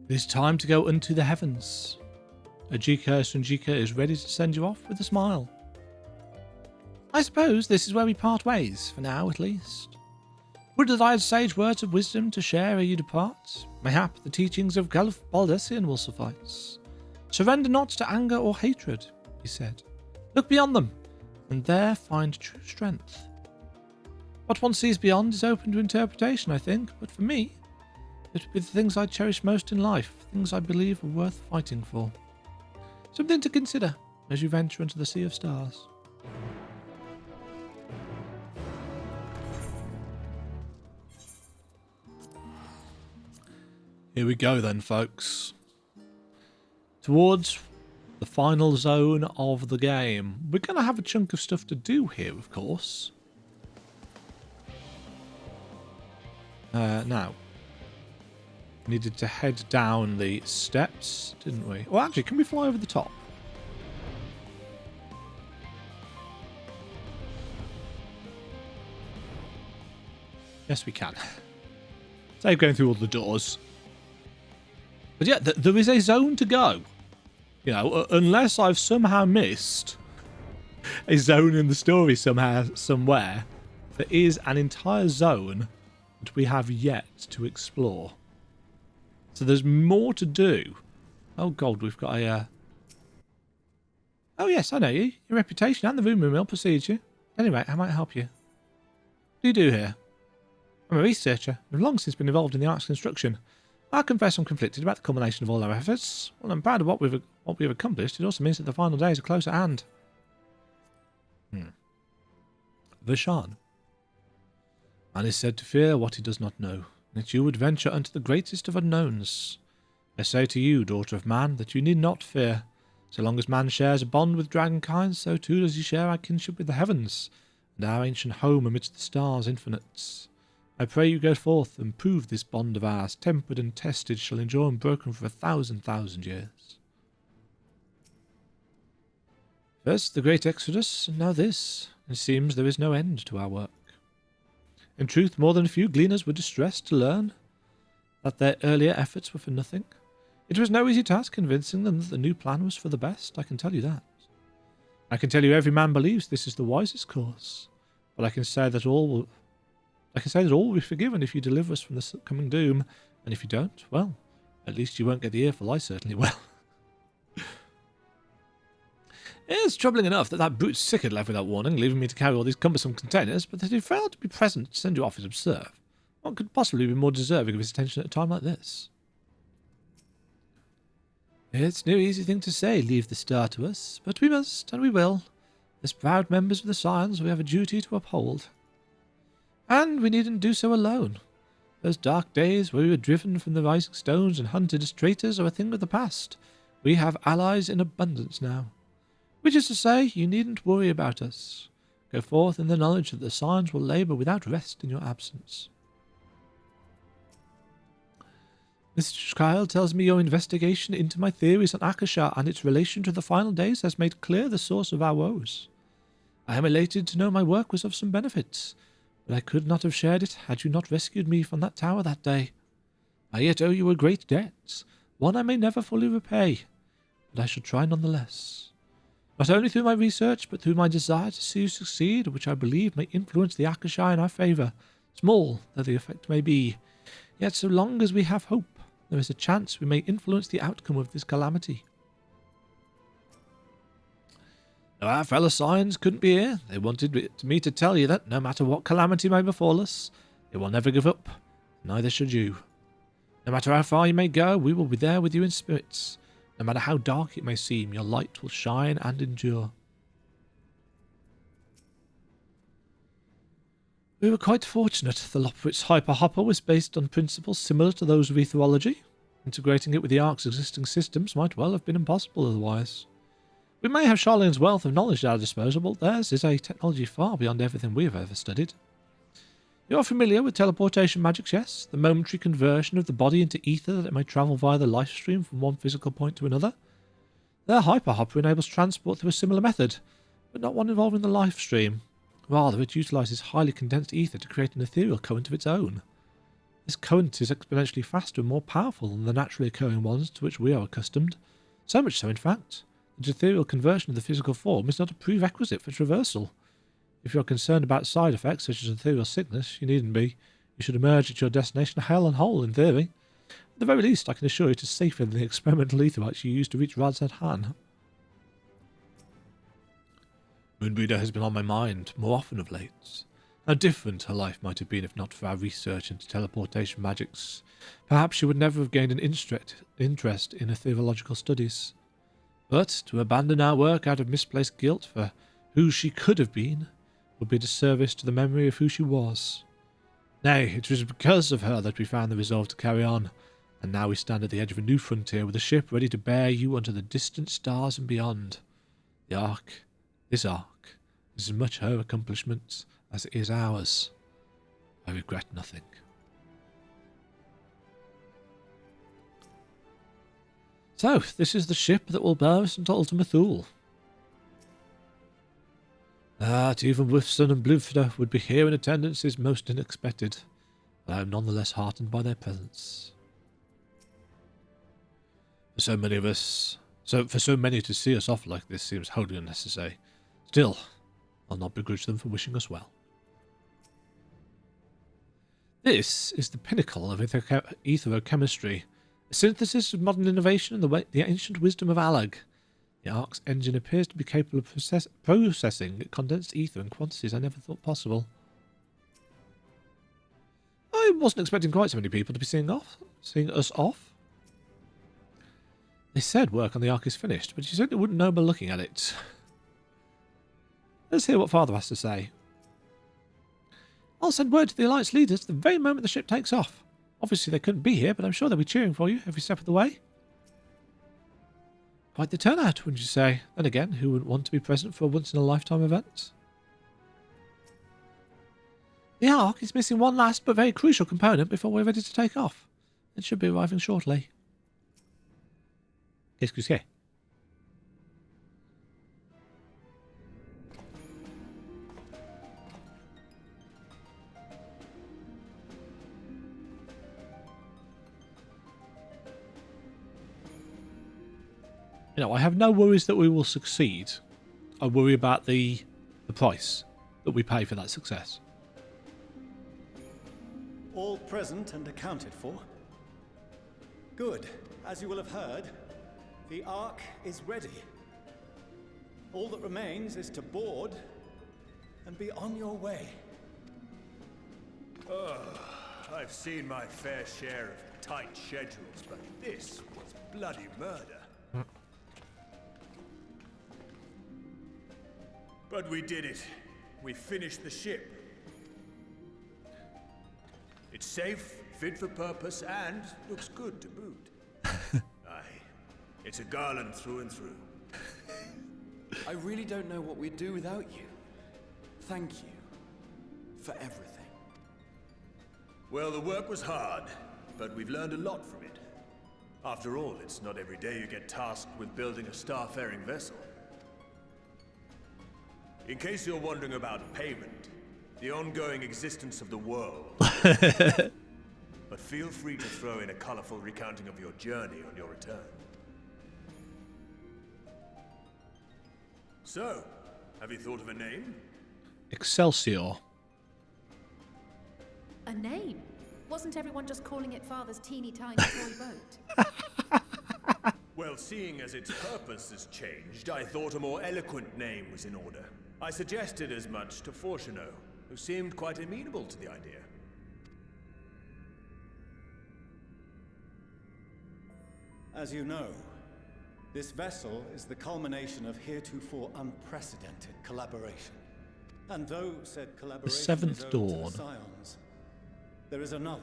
It is time to go unto the heavens. Ajika Sunjika is ready to send you off with a smile. I suppose this is where we part ways, for now at least. Would that I had sage words of wisdom to share ere you depart. Mayhap the teachings of Galuf Baldessian will suffice. Surrender not to anger or hatred, he said. Look beyond them, and there find true strength. What one sees beyond is open to interpretation, I think, but for me, it would be the things I cherish most in life, things I believe are worth fighting for. Something to consider as you venture into the sea of stars. Here we go then, folks. Towards the final zone of the game. We're going to have a chunk of stuff to do here, of course. Now, needed to head down the steps, didn't we? Well, actually, can we fly over the top? Yes, we can. Save going through all the doors. But yeah, there is a zone to go. You know, unless I've somehow missed a zone in the story somewhere, there is an entire zone that we have yet to explore. So there's more to do. Oh god, we've got a... Oh yes, I know you. Your reputation and the rumour mill precedes you. Anyway, how might I help you? What do you do here? I'm a researcher. I've long since been involved in the art's construction. I confess I'm conflicted about the culmination of all our efforts. While I'm proud of what we've accomplished, it also means that the final days are close at hand. Vishan. Man is said to fear what he does not know, and that you would venture unto the greatest of unknowns. I say to you, daughter of man, that you need not fear. So long as man shares a bond with dragonkind, so too does he share our kinship with the heavens, and our ancient home amidst the stars infinite. I pray you go forth and prove this bond of ours, tempered and tested, shall endure unbroken for 1,000 years. First the great Exodus, and now this. It seems there is no end to our work. In truth, more than a few gleaners were distressed to learn that their earlier efforts were for nothing. It was no easy task convincing them that the new plan was for the best, I can tell you that. I can tell you every man believes this is the wisest course, but I can say that all will be forgiven if you deliver us from the coming doom, and if you don't, well, at least you won't get the earful, I certainly will. It's troubling enough that brute sick had left without warning, leaving me to carry all these cumbersome containers, but that he failed to be present to send you off is absurd. What could possibly be more deserving of his attention at a time like this? It's no easy thing to say, leave the star to us, but we must, and we will. As proud members of the Scions, we have a duty to uphold. And we needn't do so alone. Those dark days where we were driven from the rising stones and hunted as traitors are a thing of the past. We have allies in abundance now. Which is to say, you needn't worry about us. Go forth in the knowledge that the Scions will labour without rest in your absence. Mr. Kyle tells me your investigation into my theories on Akasha and its relation to the final days has made clear the source of our woes. I am elated to know my work was of some benefit, but I could not have shared it had you not rescued me from that tower that day. I yet owe you a great debt, one I may never fully repay, but I shall try nonetheless. Not only through my research, but through my desire to see you succeed, which I believe may influence the Akasha in our favour, small though the effect may be. Yet so long as we have hope, there is a chance we may influence the outcome of this calamity. Now, our fellow Scions couldn't be here. They wanted me to tell you that no matter what calamity may befall us, they will never give up. Neither should you. No matter how far you may go, we will be there with you in spirits. No matter how dark it may seem, your light will shine and endure. We were quite fortunate. The Lopritz Hyperhopper was based on principles similar to those of ethology. Integrating it with the Ark's existing systems might well have been impossible otherwise. We may have Charlene's wealth of knowledge at our disposal, but theirs is a technology far beyond everything we have ever studied. You are familiar with teleportation magics, yes? The momentary conversion of the body into ether that it may travel via the life stream from one physical point to another? Their Hyperhopper enables transport through a similar method, but not one involving the life stream. Rather, it utilises highly condensed ether to create an ethereal current of its own. This current is exponentially faster and more powerful than the naturally occurring ones to which we are accustomed. So much so, in fact, that ethereal conversion of the physical form is not a prerequisite for traversal. If you are concerned about side effects such as ethereal sickness, you needn't be. You should emerge at your destination hell and whole, in theory. At the very least, I can assure you it is safer than the experimental aetherites you used to reach Radzad Han. Moonbreeder has been on my mind more often of late. How different her life might have been if not for our research into teleportation magics. Perhaps she would never have gained an interest in ethereological studies. But to abandon our work out of misplaced guilt for who she could have been would be a disservice to the memory of who she was. Nay, it was because of her that we found the resolve to carry on, and now we stand at the edge of a new frontier with a ship ready to bear you unto the distant stars and beyond. The Ark, this Ark, is as much her accomplishment as it is ours. I regret nothing. So, this is the ship that will bear us into Ultima Thule. That even Wifson and Blufda would be here in attendance is most unexpected, but I am none the less heartened by their presence. For so many of us, for so many to see us off like this seems wholly unnecessary. Still, I'll not begrudge them for wishing us well. This is the pinnacle of etherochemistry, a synthesis of modern innovation and the ancient wisdom of Alag. The Ark's engine appears to be capable of processing condensed ether in quantities I never thought possible. I wasn't expecting quite so many people to be seeing us off. They said work on the Ark is finished, but you certainly wouldn't know by looking at it. Let's hear what Father has to say. I'll send word to the Alliance leaders the very moment the ship takes off. Obviously they couldn't be here, but I'm sure they'll be cheering for you every step of the way. Quite the turnout, wouldn't you say? Then again, who wouldn't want to be present for a once-in-a-lifetime event? The Ark is missing one last but very crucial component before we're ready to take off. It should be arriving shortly. Qu'est-ce que c'est? You know, I have no worries that we will succeed. I worry about the price that we pay for that success. All present and accounted for? Good. As you will have heard, the Ark is ready. All that remains is to board and be on your way. I've seen my fair share of tight schedules, but this was bloody murder. But we did it. We finished the ship. It's safe, fit for purpose, and looks good to boot. Aye, it's a Garland through and through. I really don't know what we'd do without you. Thank you for everything. Well, the work was hard, but we've learned a lot from it. After all, it's not every day you get tasked with building a starfaring vessel. In case you're wondering about payment, the ongoing existence of the world. But feel free to throw in a colorful recounting of your journey on your return. So, have you thought of a name? Excelsior. A name? Wasn't everyone just calling it Father's teeny tiny toy boat? Well, seeing as its purpose has changed, I thought a more eloquent name was in order. I suggested as much to Fortuno, who seemed quite amenable to the idea. As you know, this vessel is the culmination of heretofore unprecedented collaboration. And though said collaboration The Seventh is owed Dawn. to the Scions, there is another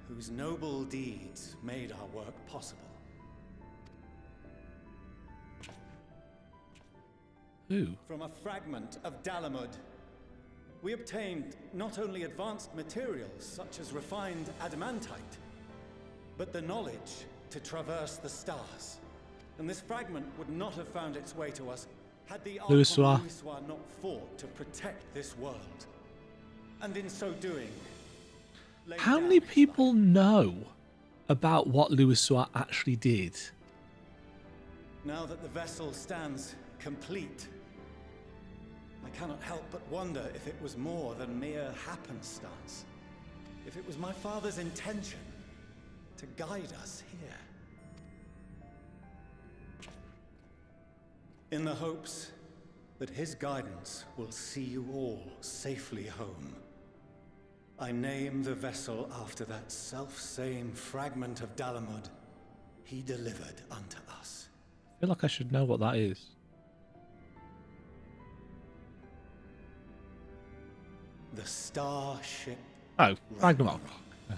whose noble deeds made our work possible. Who? From a fragment of Dalamud, we obtained not only advanced materials such as refined adamantite, but the knowledge to traverse the stars. And this fragment would not have found its way to us had the Ark of Louisoix. Louisoix not fought to protect this world. And in so doing, laid How down many his people life. know about what Louis Suat actually did? Now that the vessel stands complete, I cannot help but wonder if it was more than mere happenstance. If it was my father's intention to guide us here. In the hopes that his guidance will see you all safely home, I name the vessel after that self-same fragment of Dalamud he delivered unto us. I feel like I should know what that is. The Starship. Oh, Ragnarok. Yeah.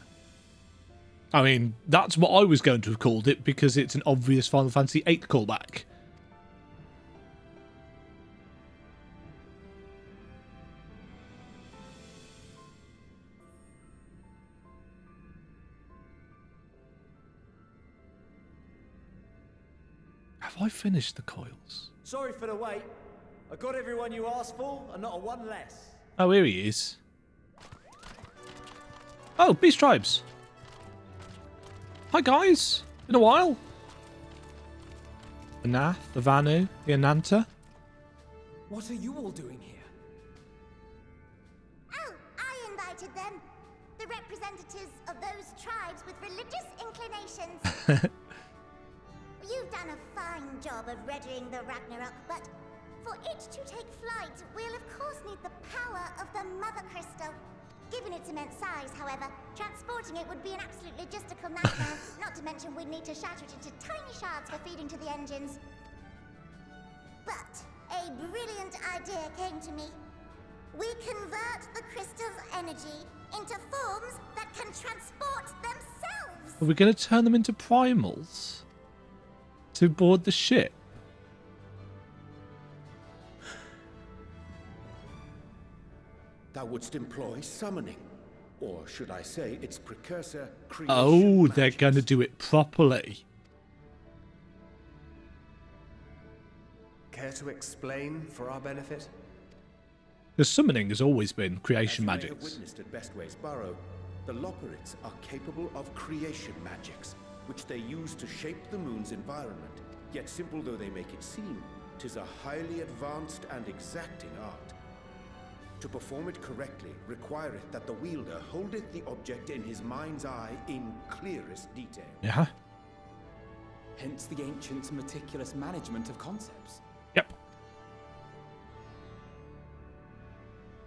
I mean, that's what I was going to have called it because it's an obvious Final Fantasy VIII callback. Have I finished the coils? Sorry for the wait. I got everyone you asked for, and not a one less. Oh, here he is. Oh, Beast Tribes. Hi, guys. Been a while. The Nath, the Vanu, the Ananta. What are you all doing here? Oh, I invited them. The representatives of those tribes with religious inclinations. You've done a fine job of readying the Ragnarok, but for it to take flight, we'll of course need the power of the Mother Crystal. Given its immense size, however, transporting it would be an absolute logistical nightmare, not to mention we'd need to shatter it into tiny shards for feeding to the engines. But a brilliant idea came to me. We convert the crystal's energy into forms that can transport themselves! Are we going to turn them into primals? To board the ship? Thou wouldst employ summoning, or should I say its precursor, creation Oh, they're magics. going to do it properly. Care to explain for our benefit? Because summoning has always been As creation you may have magics. witnessed at Bestways Burrow, the Loporrits are capable of creation magics, which they use to shape the moon's environment. Yet simple though they make it seem, 'tis a highly advanced and exacting art. To perform it correctly requireth that the wielder holdeth the object in his mind's eye in clearest detail. Yeah. Hence the ancients' meticulous management of concepts. Yep.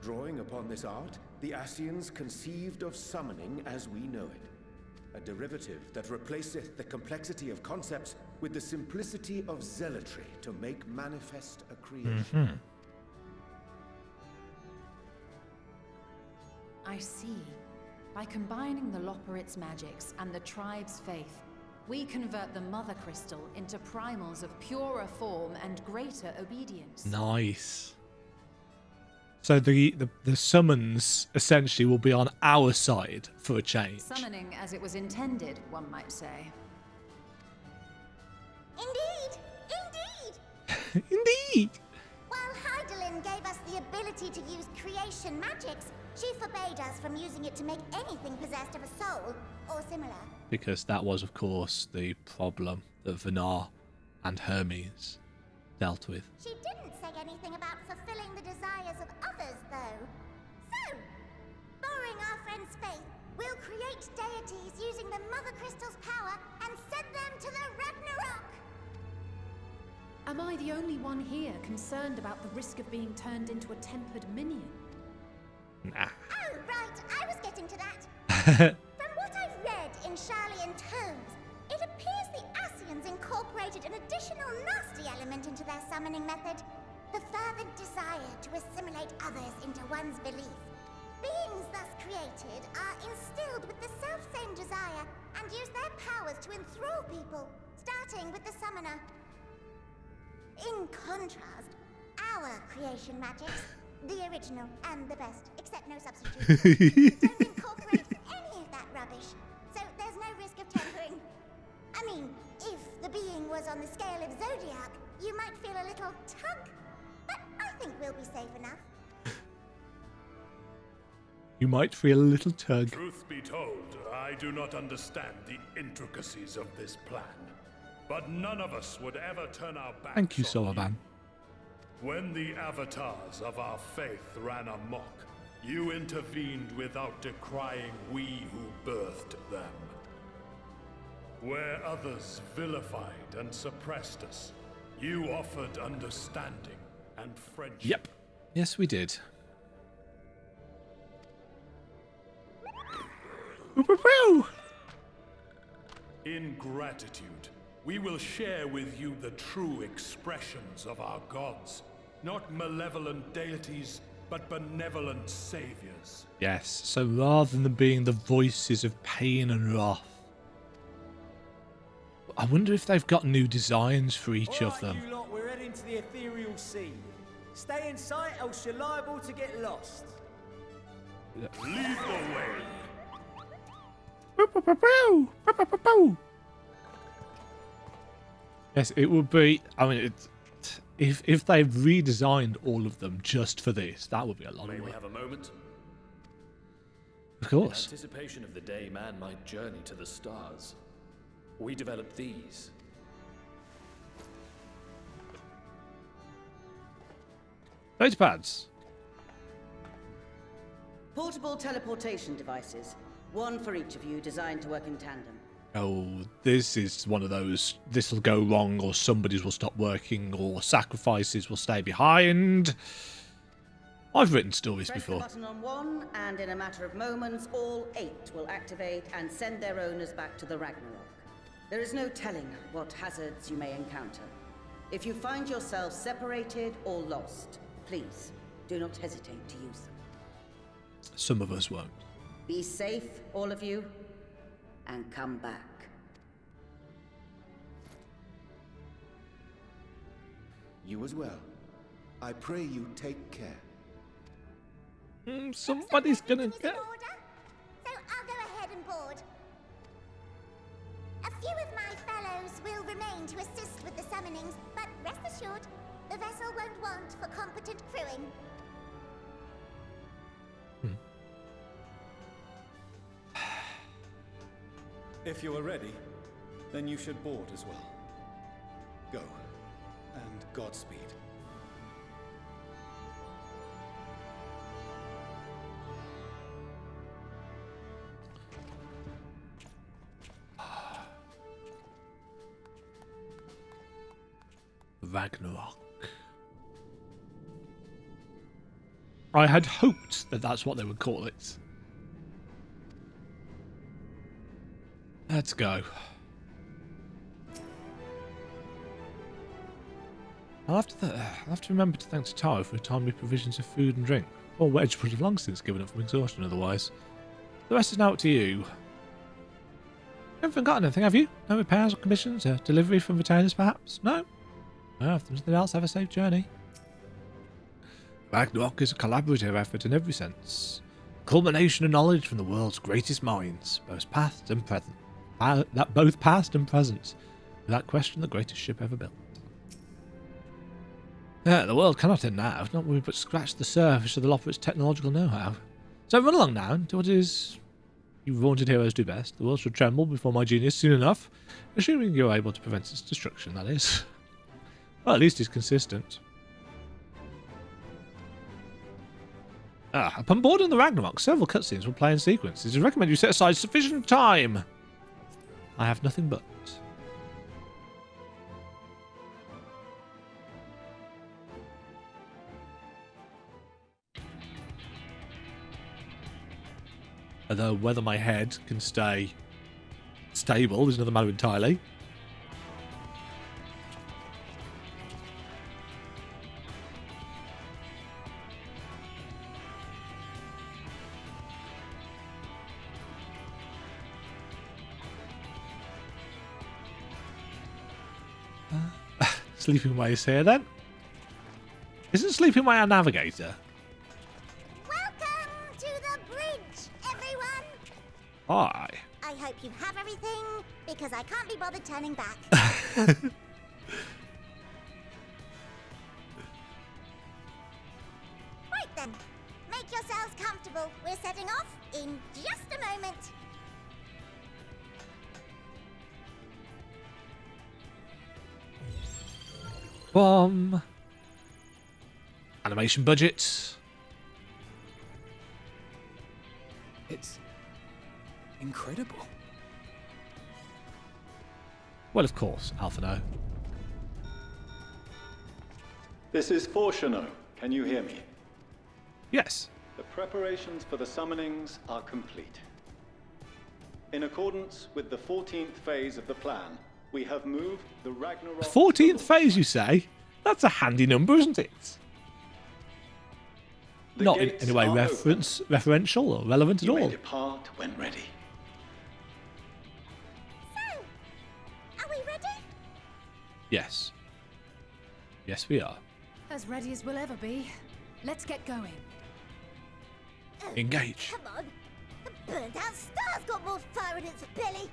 Drawing upon this art, the Ascians conceived of summoning as we know it. A derivative that replaceth the complexity of concepts with the simplicity of zealotry to make manifest a creation. I see. By combining the Loporrit's magics and the tribe's faith, we convert the Mother Crystal into primals of purer form and greater obedience. Nice. So the summons essentially will be on our side for a change. Summoning as it was intended, one might say. Indeed! Indeed! Indeed. While Heidelin gave us the ability to use creation magics, she forbade us from using it to make anything possessed of a soul, or similar. Because that was, of course, the problem that Vanar and Hermes dealt with. She didn't say anything about fulfilling the desires of others, though. So, borrowing our friend's faith, we'll create deities using the Mother Crystal's power and send them to the Ragnarok! Am I the only one here concerned about the risk of being turned into a tempered minion? Nah. Oh, right, I was getting to that. From what I've read in Charlian tomes, it appears the Ascians incorporated an additional nasty element into their summoning method. The fervent desire to assimilate others into one's belief. Beings thus created are instilled with the self-same desire and use their powers to enthrall people, starting with the summoner. In contrast, our creation magics, the original and the best, except no substitute, don't incorporate any of that rubbish, so there's no risk of tempering. I mean, if the being was on the scale of Zodiac, you might feel a little tug, but I think we'll be safe enough. You might feel a little tug. Truth be told, I do not understand the intricacies of this plan. But none of us would ever turn our backs Thank you, on Sullivan. When the avatars of our faith ran amok, you intervened without decrying we who birthed them. Where others vilified and suppressed us, you offered understanding and friendship. Yep. Yes, we did. In gratitude, we will share with you the true expressions of our gods. Not malevolent deities, but benevolent saviors. Yes, so rather than being the voices of pain and wrath, I wonder if they've got new designs for each of them. You lot, we're heading to the ethereal sea. Stay in sight, else you're liable to get lost. Lead the way. Yes, it would be. I mean, if they've redesigned all of them just for this, that would be a lot May of we work. have a moment? Of course. In anticipation of the day man might journey to the stars, we developed these. Data pads. Portable teleportation devices. One for each of you, designed to work in tandem. Oh, this is one of those, this will go wrong, or somebody's will stop working, or sacrifices will stay behind. I've written stories Press before. the button on one, and in a matter of moments, all 8 will activate and send their owners back to the Ragnarok. There is no telling what hazards you may encounter. If you find yourself separated or lost, please do not hesitate to use them. Some of us won't. Be safe, all of you, and come back. You as well. I pray you take care. Somebody's gonna Everything is get... in order, so I'll go ahead and board. A few of my fellows will remain to assist with the summonings, but rest assured, the vessel won't want for competent crewing. If you are ready, then you should board as well. Go, and Godspeed. Ragnarok. I had hoped that that's what they would call it. Let's go. I'll have to remember to thank Taro for timely provisions of food and drink. Poor Wedge would have long since given up from exhaustion otherwise. The rest is now up to you. You haven't forgotten anything, have you? No repairs or commissions? A delivery from retainers, perhaps? No? Well, if there's nothing else, have a safe journey. Ragnarok is a collaborative effort in every sense. Culmination of knowledge from the world's greatest minds, both past and present. Both past and present. Without question, the greatest ship ever built. The world cannot end now, not when we but scratch the surface of the Loperit's technological know-how. So run along now and do what it is you vaunted heroes do best. The world should tremble before my genius soon enough, assuming you're able to prevent its destruction, that is. Well, at least it's consistent. Upon boarding the Ragnarok, several cutscenes will play in sequence. It is recommended you set aside sufficient time. I have nothing but. Although whether my head can stay stable is another matter entirely. Sleeping Way is here then. Isn't Sleeping Way our navigator? Welcome to the bridge, everyone! Hi. I hope you have everything, because I can't be bothered turning back. Right then, make yourselves comfortable. we're setting off in just a moment. Bomb. Animation budget. It's incredible. Well, of course, Alphino. This is Fortuno. Can you hear me? Yes. The preparations for the summonings are complete. In accordance with the 14th phase of the plan, we have moved the Ragnarok... 14th phase, you say? That's a handy number, isn't it? The Not in gates any way are referential or relevant at You may all. depart when ready. So, are we ready? Yes. Yes, we are. As ready as we'll ever be. Let's get going. Oh, Engage. come on. The burnt-out star's got more fire in its belly.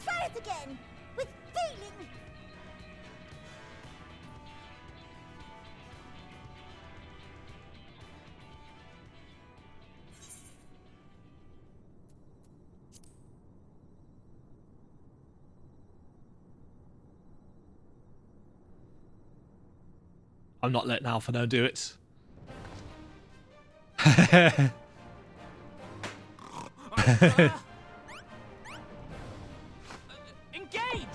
Try it again, with feeling. I'm not letting Alphino do it. Engage!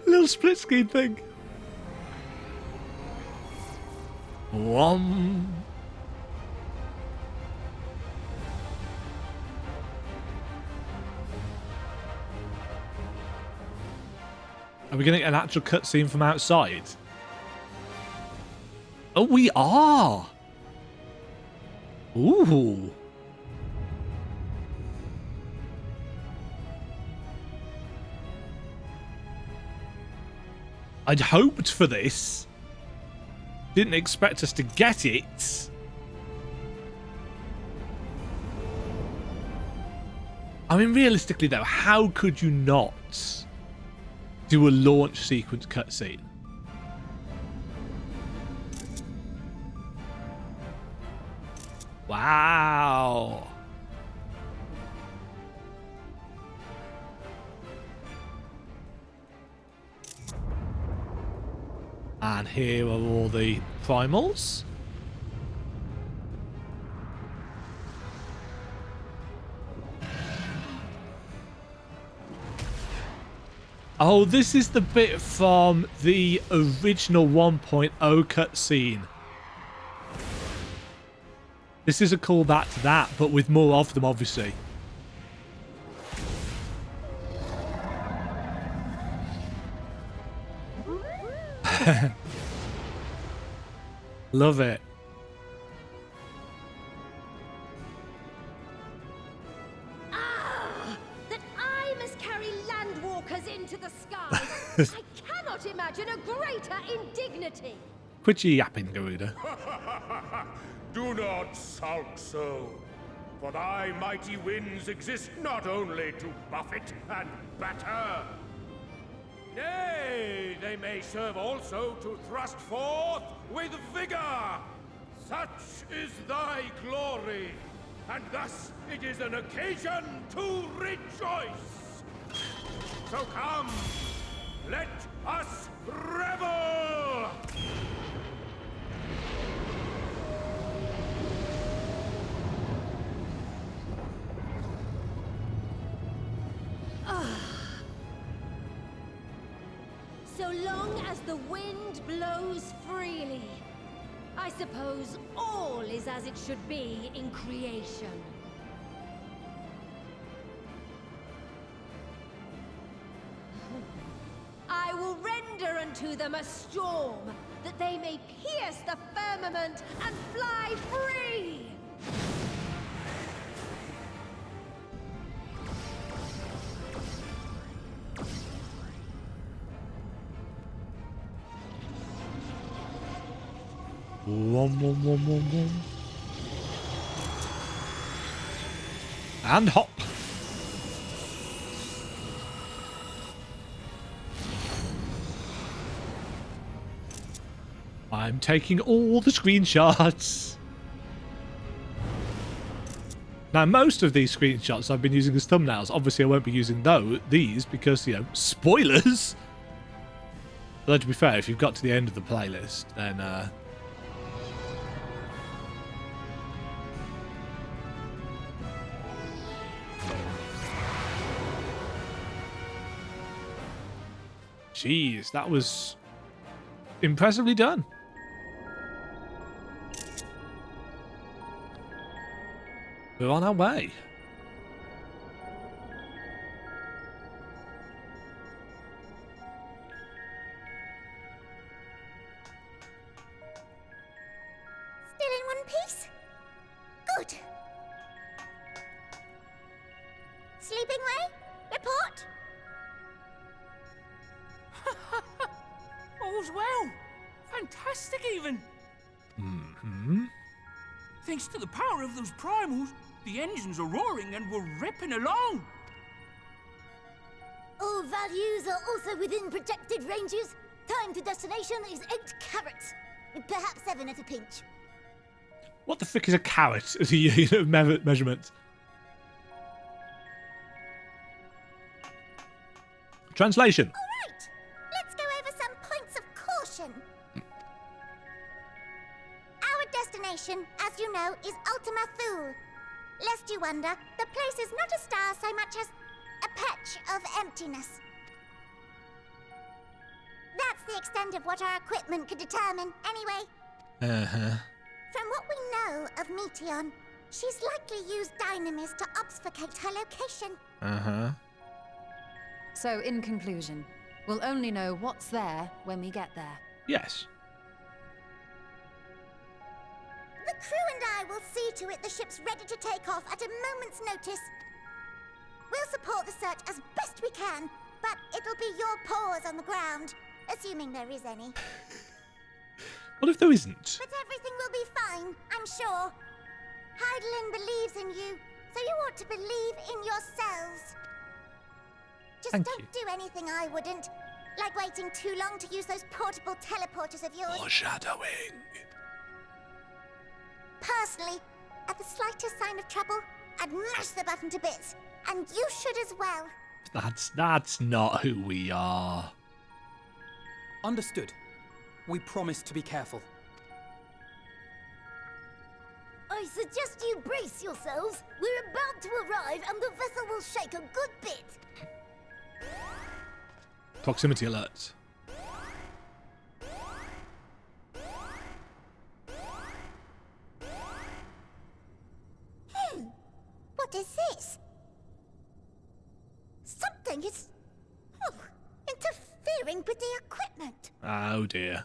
Little split screen thing. Whom. Are we getting an actual cutscene from outside? Oh, we are! Ooh. I'd hoped for this. Didn't expect us to get it. I mean, realistically though, how could you not do a launch sequence cutscene? Wow. And here are all the primals. Oh, this is the bit from the original 1.0 cutscene. This is a callback to that, but with more of them, obviously. Love it. That I must carry landwalkers into the sky. I cannot imagine a greater indignity. Quit your yapping, Garuda. Do not sulk so, for thy mighty winds exist not only to buffet and batter. Nay, they may serve also to thrust forth with vigor. Such is thy glory, and thus it is an occasion to rejoice. So come, let us revel! So long as the wind blows freely, I suppose all is as it should be in creation. I will render unto them a storm, that they may pierce the firmament and fly free! And hop. I'm taking all the screenshots. Now, most of these screenshots I've been using as thumbnails. Obviously, I won't be using these because, you know, spoilers. But to be fair, if you've got to the end of the playlist, then... Jeez, that was impressively done. We're on our way. Still in one piece? Good. Sleeping way? Report? All's well. Fantastic, even. Mm-hmm. Thanks to the power of those primals, the engines are roaring and we're ripping along. All values are also within projected ranges. Time to destination is 8 carats. Perhaps 7 at a pinch. What the frick is a carat as a unit of measurement? Translation. All right. Let's go over some points of caution. Our destination, as you know, is Ultima Thule. Lest you wonder, the place is not a star so much as a patch of emptiness. That's the extent of what our equipment could determine, anyway. Uh-huh. From what we know of Meteon, she's likely used dynamis to obfuscate her location. Uh-huh. So, in conclusion, we'll only know what's there when we get there. Yes. The crew and I will see to it the ship's ready to take off at a moment's notice. We'll support the search as best we can, but it'll be your paws on the ground, assuming there is any. What if there isn't? But everything will be fine, I'm sure. Heidelin believes in you, so you ought to believe in yourselves. Just don't do anything I wouldn't, like waiting too long to use those portable teleporters of yours. Foreshadowing. Personally, at the slightest sign of trouble, I'd mash the button to bits, and you should as well. That's not who we are. Understood. We promise to be careful. I suggest you brace yourselves. We're about to arrive and the vessel will shake a good bit. Proximity alert. What is this? Something is... interfering with the equipment. Oh dear.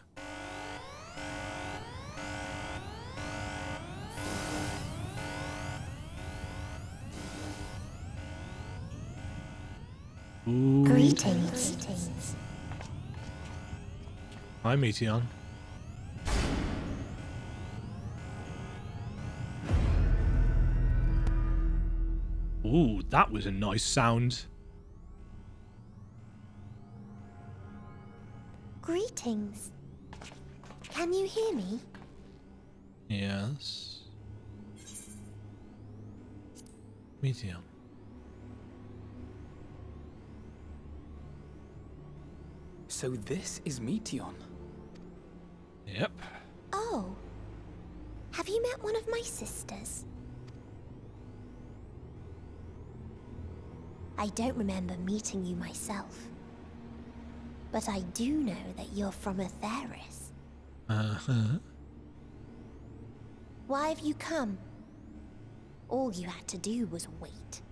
Ooh. Greetings. Hi, Meteon. Ooh, that was a nice sound. Greetings. Can you hear me? Yes. Meteon. So this is Meteon. Yep. Oh. Have you met one of my sisters? I don't remember meeting you myself. But I do know that you're from Atheris. Uh-huh. Why have you come? All you had to do was wait.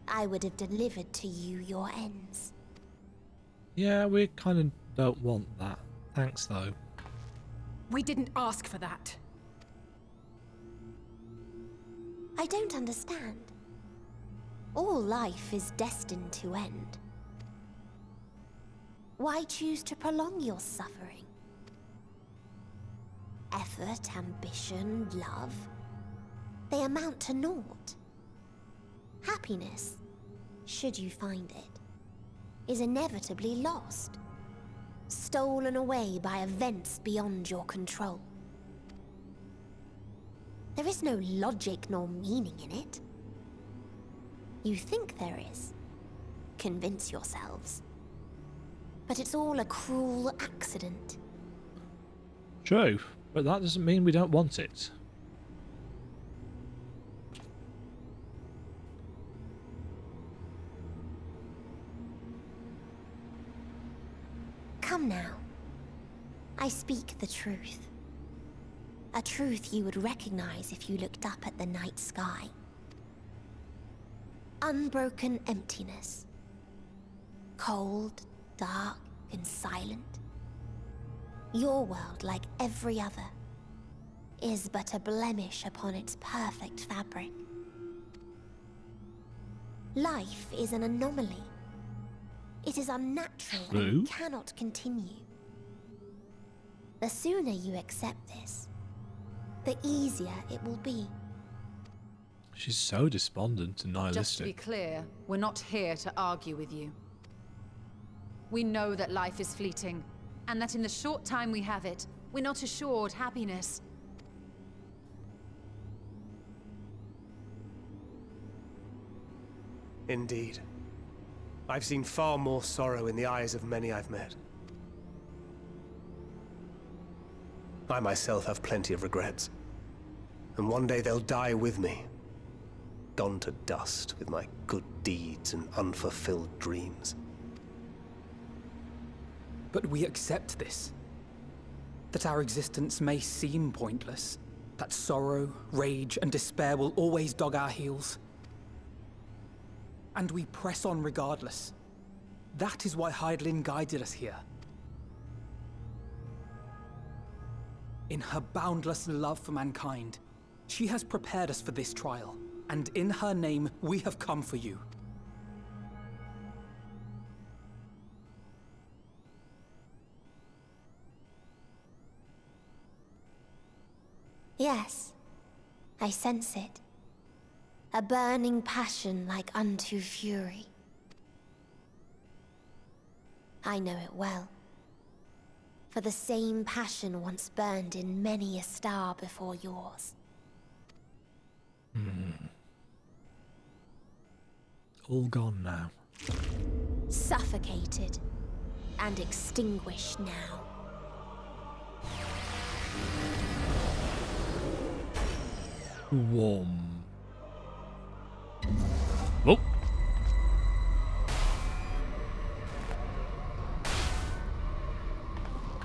I would have delivered to you your ends. Yeah, we kind of don't want that. Thanks, though. We didn't ask for that. I don't understand. All life is destined to end. Why choose to prolong your suffering? Effort, ambition, love, they amount to naught. Happiness, should you find it, is inevitably lost. stolen away by events beyond your control. There is no logic nor meaning in it. You think there is. Convince yourselves. But it's all a cruel accident. True, but that doesn't mean we don't want it. Come now. I speak the truth. A truth you would recognize if you looked up at the night sky. Unbroken emptiness. Cold, dark, and silent. Your world, like every other, is but a blemish upon its perfect fabric. Life is an anomaly. It is unnatural and cannot continue. The sooner you accept this, the easier it will be. She's so despondent and nihilistic. Just to be clear, we're not here to argue with you. We know that life is fleeting, and that in the short time we have it, we're not assured happiness. Indeed. I've seen far more sorrow in the eyes of many I've met. I myself have plenty of regrets. And one day they'll die with me. Gone to dust with my good deeds and unfulfilled dreams. But we accept this. That our existence may seem pointless. That sorrow, rage, and despair will always dog our heels. And we press on regardless. That is why Hydaelyn guided us here. In her boundless love for mankind, she has prepared us for this trial, and in her name, we have come for you. Yes, I sense it. A burning passion like unto fury. I know it well. For the same passion once burned in many a star before yours. All gone now. Suffocated and extinguished now. Warm. Oh.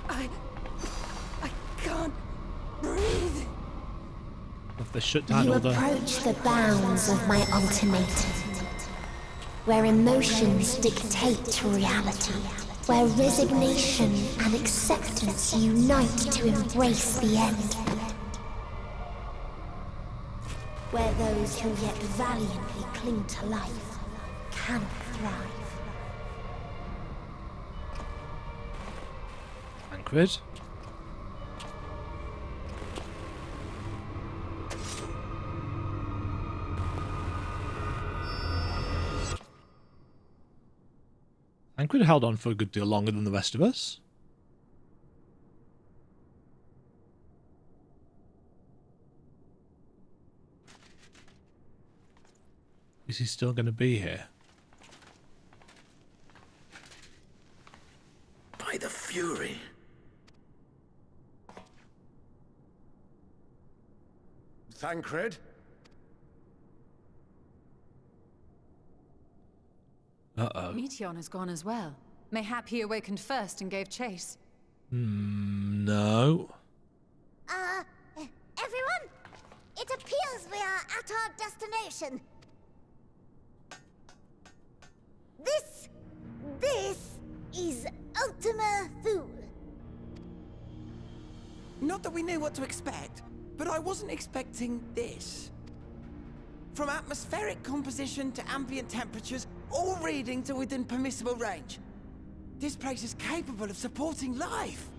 I can't breathe. Have they shut down You all the... approach the bounds of my ultimatum, where emotions dictate reality, where resignation and acceptance unite to embrace the end, where those who yet valiantly cling to life cannot thrive. Tancred? Tancred held on for a good deal longer than the rest of us. Is he still going to be here? By the Fury. Tancred? Uh-oh. Meteon has gone as well. Mayhap he awakened first and gave chase. No. Everyone? It appears we are at our destination. This is Ultima Thule. Not that we knew what to expect, but I wasn't expecting this. From atmospheric composition to ambient temperatures, all reading to within permissible range. This place is capable of supporting life.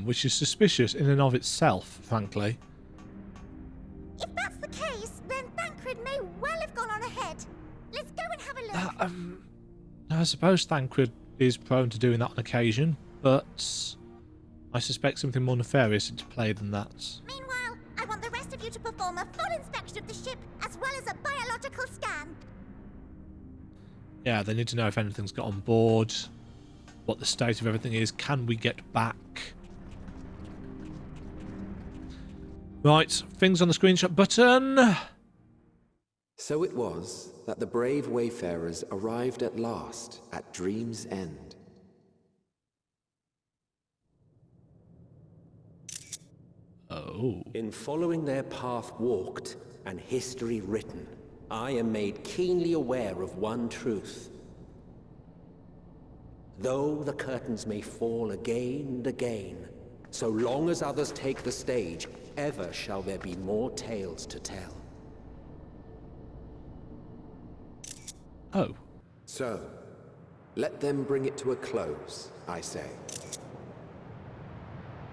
Which is suspicious in and of itself, frankly. If that's the case, then Tancred may well have gone on ahead. Let's go and have a look. I suppose Tancred is prone to doing that on occasion, but I suspect something more nefarious into play than that. Meanwhile, I want the rest of you to perform a full inspection of the ship, as well as a biological scan. Yeah, they need to know if anything's got on board, what the state of everything is, can we get back? Right, things on the screenshot button. So it was that the brave wayfarers arrived at last at Dream's End. Oh. In following their path walked and history written, I am made keenly aware of one truth. Though the curtains may fall again and again, so long as others take the stage, ever shall there be more tales to tell. Oh. So, let them bring it to a close, I say.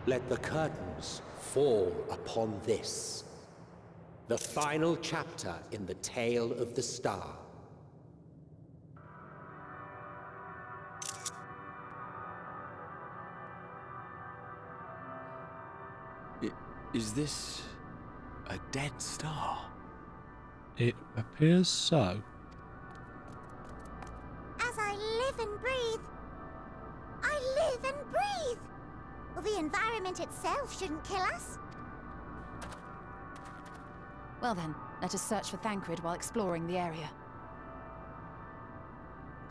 Let the curtains fall upon this, the final chapter in the tale of the star. Is this a dead star? It appears so. As I live and breathe, I live and breathe. Well, the environment itself shouldn't kill us. Well then, let us search for Thancred while exploring the area.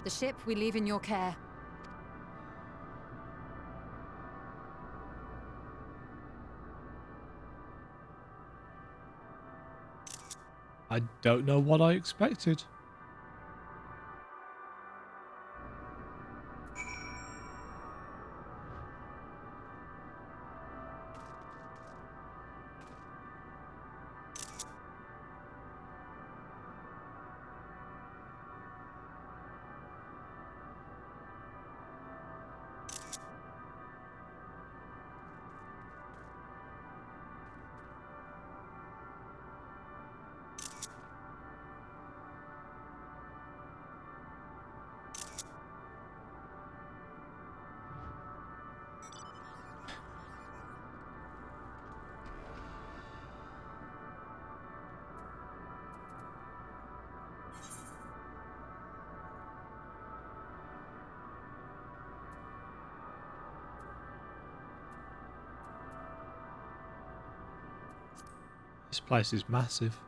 The ship we leave in your care. I don't know what I expected. This place is massive.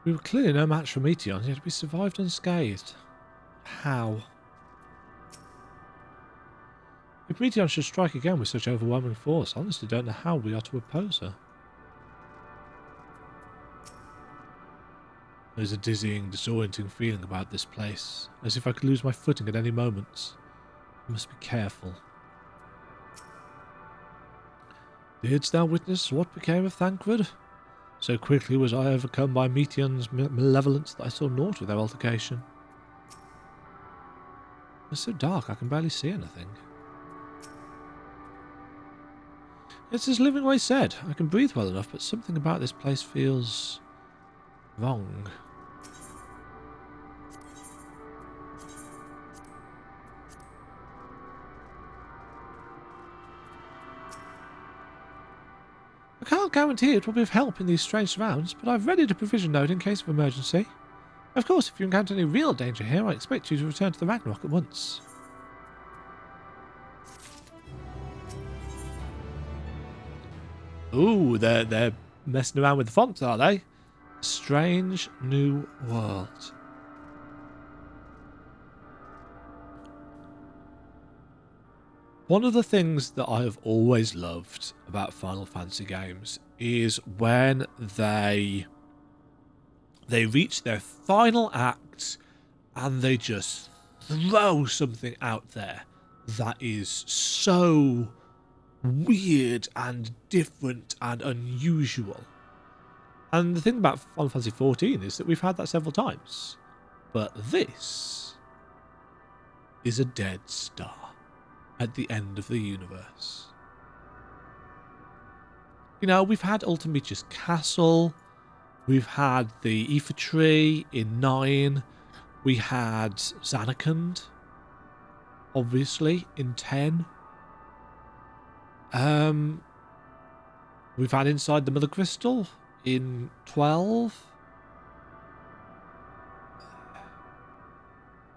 We were clearly no match for Meteon, yet we survived unscathed. How? If Meteon should strike again with such overwhelming force, I honestly don't know how we are to oppose her. There's a dizzying, disorienting feeling about this place, as if I could lose my footing at any moment. I must be careful. Didst thou witness what became of Thancred? So quickly was I overcome by Meteon's malevolence that I saw naught of their altercation. It's so dark I can barely see anything. It's as Livingway said, I can breathe well enough, but something about this place feels wrong. I can't guarantee it will be of help in these strange surrounds, but I've readied a provision note in case of emergency. Of course, if you encounter any real danger here, I expect you to return to the Ragnarok at once. Ooh, they're messing around with the fonts, are they? Strange New World. One of the things that I have always loved about Final Fantasy games is when they reach their final act and they just throw something out there that is so weird and different and unusual. And the thing about Final Fantasy XIV is that we've had that several times. But this is a dead star at the end of the universe. You know, we've had Ultimetria's Castle, we've had the Aether Tree in 9, We had Zanarkand, obviously, in 10. We've had Inside the Mother Crystal in 12.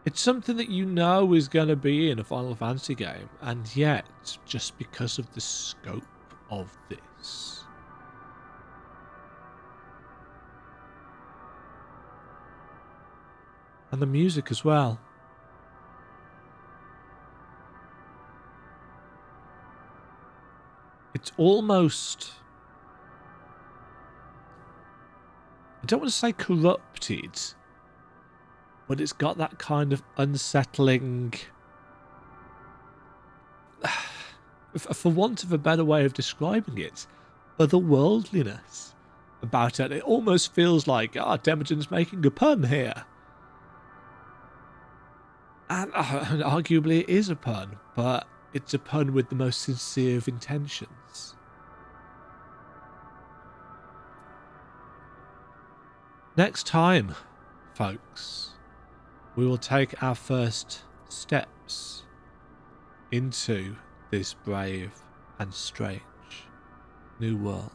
It's something that you know is going to be in a Final Fantasy game, and yet, just because of the scope of this, and the music as well. It's almost, I don't want to say corrupted, but it's got that kind of unsettling, for want of a better way of describing it, otherworldliness about it. It almost feels like, Temujin's making a pun here. And arguably it is a pun, but it's a pun with the most sincere of intentions. Next time, folks, we will take our first steps into this brave and strange new world.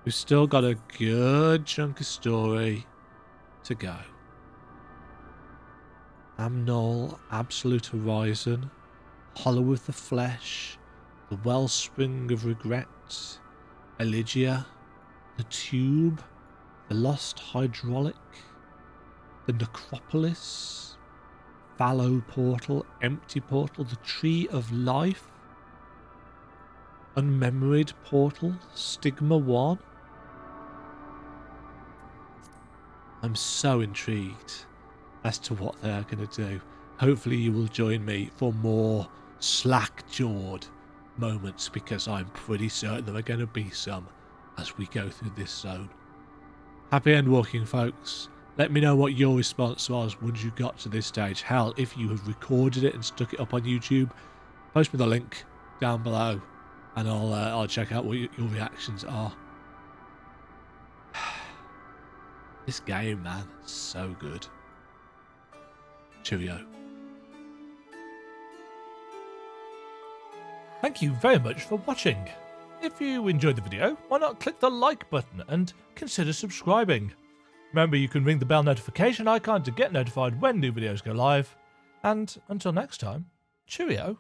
We've still got a good chunk of story to go. Amnol, Absolute Horizon, Hollow of the Flesh, the Wellspring of Regret, Elygia, the Tube, the Lost Hydraulic, the Necropolis, Fallow Portal, Empty Portal, the Tree of Life, Unmemoried Portal, Stigma 1. I'm so intrigued as to what they're going to do. Hopefully you will join me for more slack-jawed moments, because I'm pretty certain there are going to be some as we go through this zone. Happy endwalking, folks. Let me know what your response was once you got to this stage. Hell, if you have recorded it and stuck it up on YouTube, post me the link down below and I'll check out what your reactions are. This game, man, is so good. Cheerio. Thank you very much for watching. If you enjoyed the video, why not click the like button and consider subscribing. Remember, you can ring the bell notification icon to get notified when new videos go live. And until next time, cheerio.